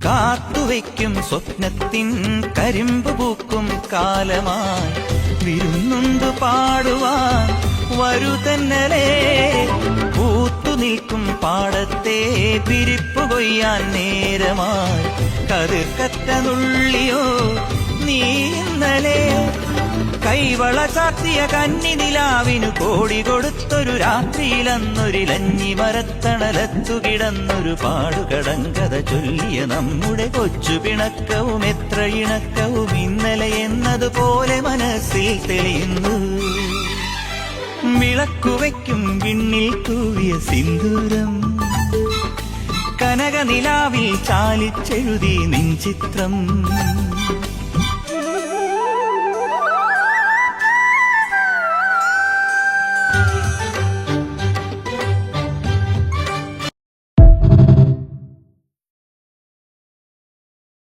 കാത്തുവയ്ക്കും സ്വപ്നത്തിൻ കരിമ്പ് പൂക്കും കാലമായി വിരുന്നുണ്ട് പാടുവാൻ വരുതന്നലേ. പൂത്തു നിൽക്കും പാടത്തെ പിരിപ്പു കൊയ്യാൻ നേരമായി കതിർക്കറ്റ നുള്ളിയോ നീ ഇന്നലെ. കൈവള ചാർത്തിയ കന്നി നിലാവിനു കോടി കൊടുത്തൊരു രാത്രിയിലന്നൊരിലഞ്ഞി മരത്തണലത്തു കിടന്നൊരു പാടുകടങ്കഥ ചൊല്ലിയ നമ്മുടെ കൊച്ചു പിണക്കവും എത്ര ഇണക്കവും ഇന്നലെ എന്നതുപോലെ മനസ്സിൽ തെളിയുന്നു. വിളക്കുവയ്ക്കും വിണ്ണിൽ തൂവിയ സിന്ദൂരം കനകനിലാവിൽ ചാലിച്ചെഴുതി നിൻ ചിത്രം.